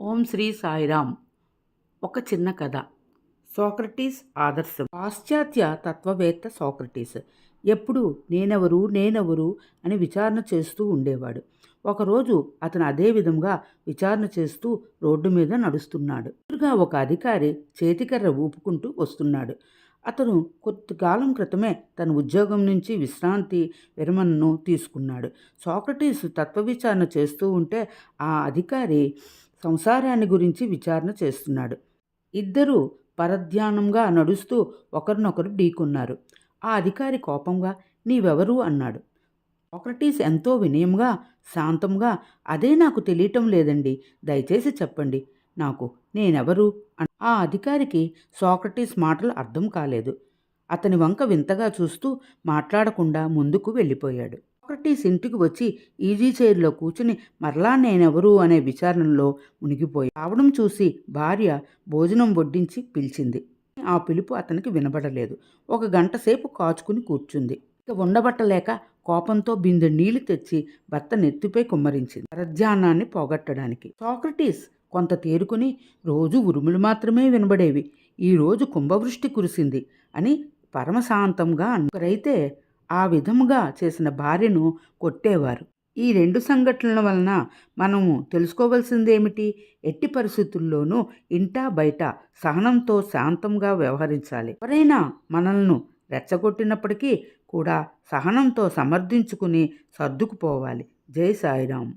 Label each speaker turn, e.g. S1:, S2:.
S1: ఓం శ్రీ సాయిరామ్. ఒక చిన్న కథ. సోక్రటీస్ ఆదర్శం. పాశ్చాత్య తత్వవేత్త సోక్రటీస్ ఎప్పుడు నేనెవరు అని విచారణ చేస్తూ ఉండేవాడు. ఒకరోజు అతను అదే విధంగా విచారణ చేస్తూ రోడ్డు మీద నడుస్తున్నాడు. ఎదురుగా ఒక అధికారి చేతికర్ర ఊపుకుంటూ వస్తున్నాడు. అతను కొద్దికాలం క్రితమే తన ఉద్యోగం నుంచి విశ్రాంతి విరమణను తీసుకున్నాడు. సోక్రటీస్ తత్వ విచారణ చేస్తూ ఉంటే ఆ అధికారి సంసారాన్ని గురించి విచారణ చేస్తున్నాడు. ఇద్దరూ పరధ్యానంగా నడుస్తూ ఒకరినొకరు ఢీకొన్నారు. ఆ అధికారి కోపంగా నీవెవరు అన్నాడు. సోక్రటీస్ ఎంతో వినయంగా శాంతంగా అదే నాకు తెలియటం లేదండి, దయచేసి చెప్పండి నాకు నేనెవరు. ఆ అధికారికి సోక్రటీస్ మాటలు అర్థం కాలేదు. అతని వంక వింతగా చూస్తూ మాట్లాడకుండా ముందుకు వెళ్ళిపోయాడు. సోక్రటీస్ ఇంటికి వచ్చి ఈజీ చైర్లో కూర్చుని మరలా నేనెవరు అనే విచారణలో మునిగిపోయి రావడం చూసి భార్య భోజనం వడ్డించి పిలిచింది. ఆ పిలుపు అతనికి వినబడలేదు. ఒక గంట సేపు కాచుకుని కూర్చుంది. ఇక ఉండబట్టలేక కోపంతో బిందె నీళ్లు తెచ్చి భర్త నెత్తిపై కుమ్మరించింది, పరధ్యానాన్ని పోగొట్టడానికి. సోక్రటీస్ కొంత తేరుకుని రోజు ఉరుములు మాత్రమే వినబడేవి, ఈరోజు కుంభవృష్టి కురిసింది అని పరమశాంతంగా అన్నారైతే ఆ విధముగా చేసిన భార్యను కొట్టేవారు. ఈ రెండు సంఘటనల వలన మనము తెలుసుకోవలసిందేమిటి? ఎట్టి పరిస్థితుల్లోనూ ఇంటా బయట సహనంతో శాంతంగా వ్యవహరించాలి. ఎవరైనా మనల్ని రెచ్చగొట్టినప్పటికీ కూడా సహనంతో సమర్థించుకుని సర్దుకుపోవాలి. జై సాయిరాం.